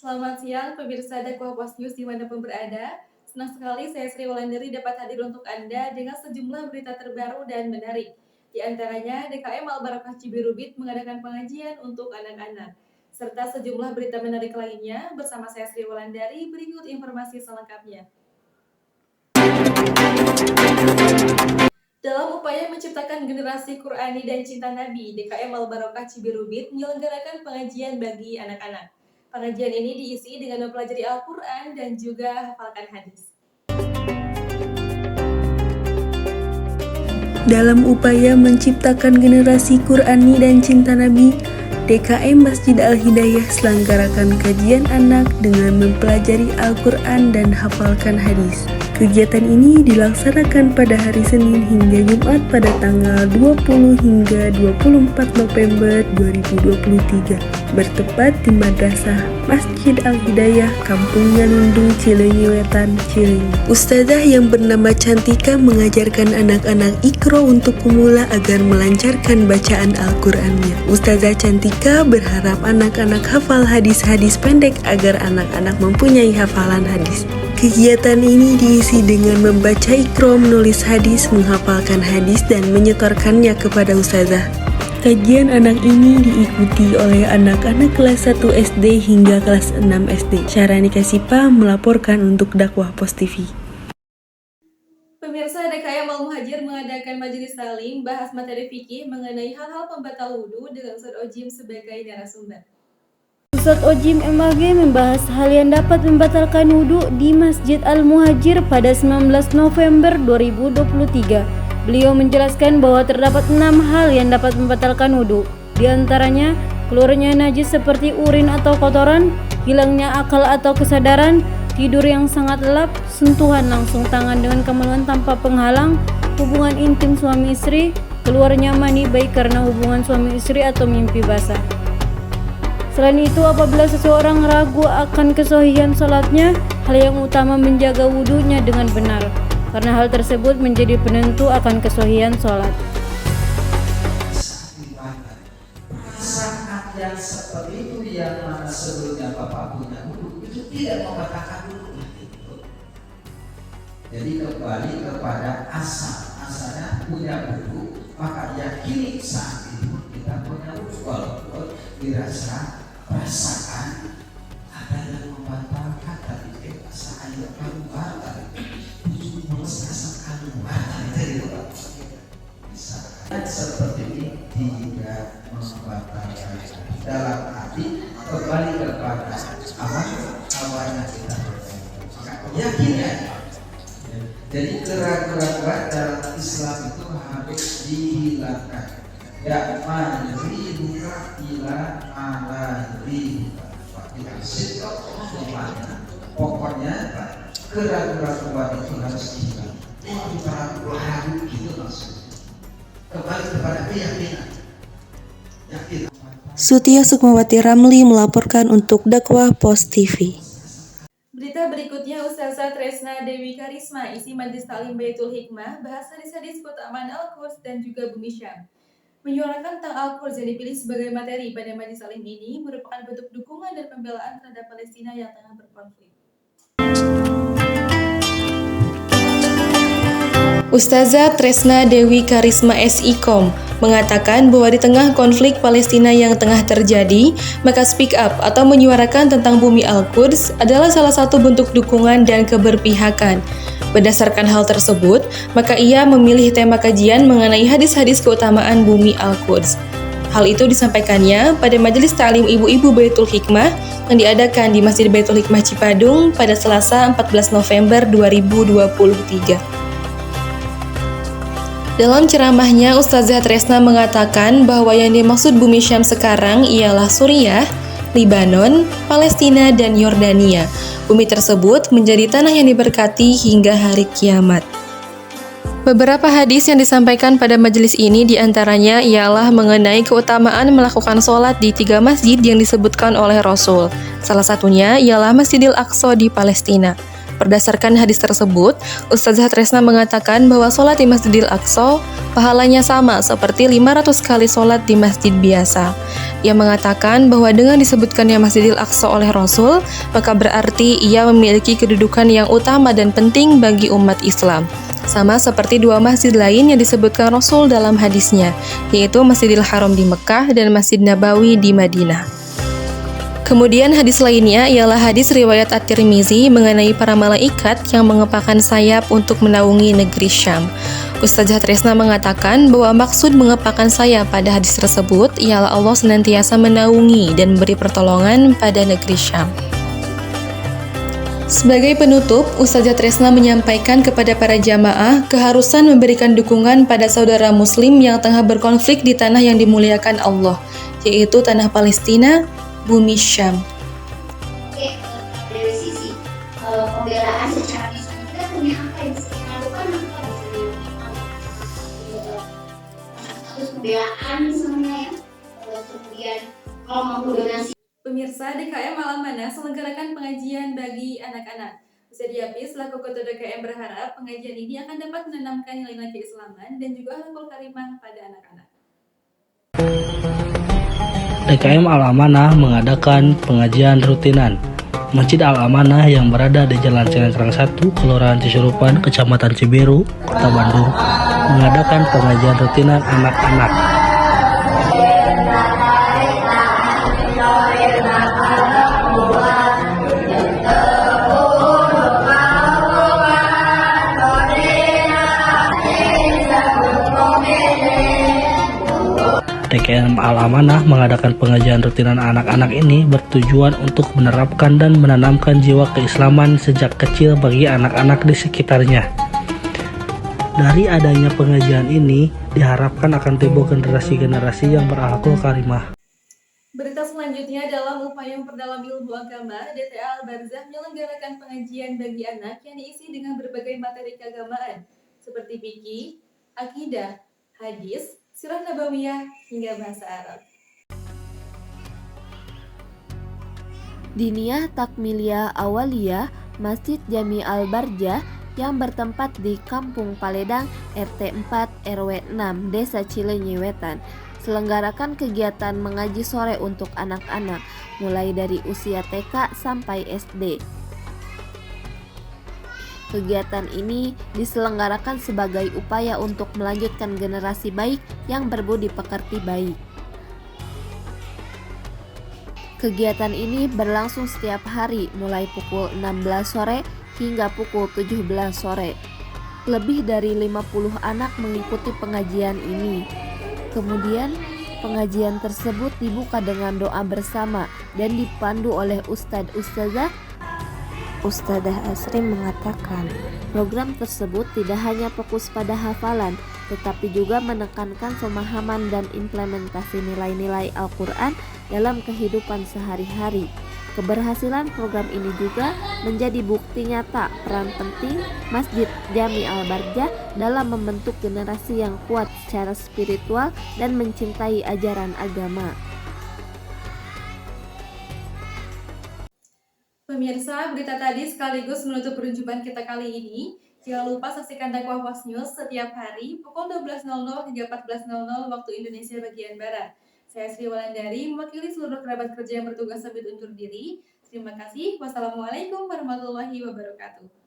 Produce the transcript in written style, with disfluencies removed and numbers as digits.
Selamat siang pemirsa Dakwah Pos News dimanapun berada. Senang sekali saya Sri Wulandari dapat hadir untuk Anda dengan sejumlah berita terbaru dan menarik. Di antaranya, DKM Al-Barakah Cibirubit mengadakan pengajian untuk anak-anak. Serta sejumlah berita menarik lainnya bersama saya Sri Wulandari, berikut informasi selengkapnya. Dalam upaya menciptakan generasi Qur'ani dan cinta Nabi, DKM Al-Barakah Cibirubit menyelenggarakan pengajian bagi anak-anak. Pengajian ini diisi dengan mempelajari Al-Quran dan juga hafalkan hadis. Dalam upaya menciptakan generasi Qur'ani dan cinta Nabi, DKM Masjid Al-Hidayah selenggarakan kajian anak dengan mempelajari Al-Quran dan hafalkan hadis. Kegiatan ini dilaksanakan pada hari Senin hingga Jumat pada tanggal 20 hingga 24 November 2023, bertepat di Madrasah Masjid Al-Hidayah, Kampung Yanundung, Cileunyi Wetan, Cileunyi. Ustazah yang bernama Cantika mengajarkan anak-anak Iqra untuk pemula agar melancarkan bacaan Al-Qur'annya. Ustazah Cantika berharap anak-anak hafal hadis-hadis pendek agar anak-anak mempunyai hafalan hadis. Kegiatan ini diisi dengan membaca Iqra, menulis hadis, menghafalkan hadis, dan menyetorkannya kepada ustazah. Kajian anak ini diikuti oleh anak-anak kelas 1 SD hingga kelas 6 SD. Syarani Kasipa melaporkan untuk Dakwah Pos TV. Pemirsa, DKM Al-Muhajir mengadakan majelis talim bahas materi fikih mengenai hal-hal pembatal wudhu dengan Ustaz Ojim sebagai narasumber. Ustaz Ojim MAG membahas hal yang dapat membatalkan wudhu di Masjid Al-Muhajir pada 19 November 2023. Beliau menjelaskan bahwa terdapat 6 hal yang dapat membatalkan wudhu. Di antaranya, keluarnya najis seperti urin atau kotoran, hilangnya akal atau kesadaran, tidur yang sangat lelap, sentuhan langsung tangan dengan kemaluan tanpa penghalang, hubungan intim suami istri, keluarnya mani baik karena hubungan suami istri atau mimpi basah. Selain itu, apabila seseorang ragu akan kesohihan sholatnya, hal yang utama menjaga wudhunya dengan benar, karena hal tersebut menjadi penentu akan kesohihan sholat. Saat yang seperti itu yang mana sebelumnya Bapak punya wudhu itu tidak membatalkan wudhu. Jadi kembali kepada asalnya punya wudhu, maka yakini saat itu kita punya wudhu, walaupun dirasa perasaan ada yang membatalkan tadi perasaan yang keluar tadi wudhu merasa keluar tadi bisa seperti ini tidak membatalkan dalam arti kembali kepada awalnya kita yakin ya. Jadi keraguan dalam Islam itu harus dihilangkan. Ya mandiri buka ila mandiri. Pokoknya keraguan itu harus dihilang. Itu ragu gitu maksudnya. Kembali kepada keyakinan. Yakin. Sutia Sukmawati Ramli melaporkan untuk Dakwah Pos TV. Berita berikutnya, Ustazah Tresna Dewi Karisma isi Majelis Ta'lim Baitul Hikmah bahas hadis-hadis keutamaan Al-Quds dan juga Bumi Syam. Menyuarakan tentang Al-Quds yang dipilih sebagai materi pada Majelis Ta'lim ini merupakan bentuk dukungan dan pembelaan terhadap Palestina yang tengah berkonflik. Ustazah Tresna Dewi Karisma SIKOM mengatakan bahwa di tengah konflik Palestina yang tengah terjadi, maka speak up atau menyuarakan tentang bumi Al-Quds adalah salah satu bentuk dukungan dan keberpihakan. Berdasarkan hal tersebut, maka ia memilih tema kajian mengenai hadis-hadis keutamaan bumi Al-Quds. Hal itu disampaikannya pada Majelis Ta'lim Ibu-Ibu Baitul Hikmah yang diadakan di Masjid Baitul Hikmah Cipadung pada Selasa 14 November 2023. Dalam ceramahnya, Ustazah Tresna mengatakan bahwa yang dimaksud bumi Syam sekarang ialah Suriah, Libanon, Palestina, dan Yordania. Bumi tersebut menjadi tanah yang diberkati hingga hari kiamat. Beberapa hadis yang disampaikan pada majelis ini diantaranya ialah mengenai keutamaan melakukan sholat di 3 masjid yang disebutkan oleh Rasul. Salah satunya ialah Masjidil Aqsa di Palestina. Berdasarkan hadis tersebut, Ustazah Tresna mengatakan bahwa sholat di Masjidil Aqsa pahalanya sama seperti 500 kali sholat di masjid biasa. Ia mengatakan bahwa dengan disebutkannya Masjidil Aqsa oleh Rasul, maka berarti ia memiliki kedudukan yang utama dan penting bagi umat Islam. Sama seperti dua masjid lain yang disebutkan Rasul dalam hadisnya, yaitu Masjidil Haram di Mekah dan Masjid Nabawi di Madinah. Kemudian hadis lainnya ialah hadis riwayat At-Tirmizi mengenai para malaikat yang mengepakkan sayap untuk menaungi negeri Syam. Ustazah Tresna mengatakan bahwa maksud mengepakkan sayap pada hadis tersebut ialah Allah senantiasa menaungi dan memberi pertolongan pada negeri Syam. Sebagai penutup, Ustazah Tresna menyampaikan kepada para jamaah keharusan memberikan dukungan pada saudara muslim yang tengah berkonflik di tanah yang dimuliakan Allah, yaitu tanah Palestina, bumi Syam. Oke, dari sisi pembelaan secara misalnya kita punya apa yang bisa kita lakukan, apa terus pembelaan misalnya ya, kemudian kalau mampu donasi. Pemirsa, DKM Alam Manah selenggarakan pengajian bagi anak-anak. Ustaz Hafiz selaku Ketua DKM berharap pengajian ini akan dapat menanamkan nilai-nilai keislaman dan juga akhlakul karimah pada anak-anak. DKM Al-Amanah mengadakan pengajian rutinan. Masjid Al-Amanah yang berada di Jalan Sinetrang 1, Kelurahan Cisurupan, Kecamatan Cibiru, Kota Bandung, mengadakan pengajian rutinan anak-anak. DKM Al-Amanah mengadakan pengajian rutinan anak-anak ini bertujuan untuk menerapkan dan menanamkan jiwa keislaman sejak kecil bagi anak-anak di sekitarnya. Dari adanya pengajian ini, diharapkan akan timbul generasi-generasi yang berakhlakul karimah. Berita selanjutnya dalam upaya memperdalam ilmu agama, DTA Al-Barzah menyelenggarakan pengajian bagi anak yang diisi dengan berbagai materi keagamaan, seperti fikih, akidah, hadis, sirah nabawiyah, hingga bahasa Arab. Diniyah Takmiliyah Awaliyah Masjid Jami Al-Barjah yang bertempat di Kampung Paledang, RT 4 RW 6, Desa Cileunyi Wetan, selenggarakan kegiatan mengaji sore untuk anak-anak, mulai dari usia TK sampai SD. Kegiatan ini diselenggarakan sebagai upaya untuk melanjutkan generasi baik yang berbudi pekerti baik. Kegiatan ini berlangsung setiap hari mulai pukul 16 sore hingga pukul 17 sore. Lebih dari 50 anak mengikuti pengajian ini. Kemudian, pengajian tersebut dibuka dengan doa bersama dan dipandu oleh Ustadzah Asri mengatakan, program tersebut tidak hanya fokus pada hafalan, tetapi juga menekankan pemahaman dan implementasi nilai-nilai Al-Quran dalam kehidupan sehari-hari. Keberhasilan program ini juga menjadi bukti nyata peran penting Masjid Jami Al-Barjah dalam membentuk generasi yang kuat secara spiritual dan mencintai ajaran agama. Pemirsa, berita tadi sekaligus menutup perjumpaan kita kali ini. Jangan lupa saksikan Dakwah Pos News setiap hari pukul 12.00 hingga 14.00 waktu Indonesia bagian Barat. Saya Sri Walandari, mewakili seluruh kerabat kerja yang bertugas sambil undur diri. Terima kasih. Wassalamualaikum warahmatullahi wabarakatuh.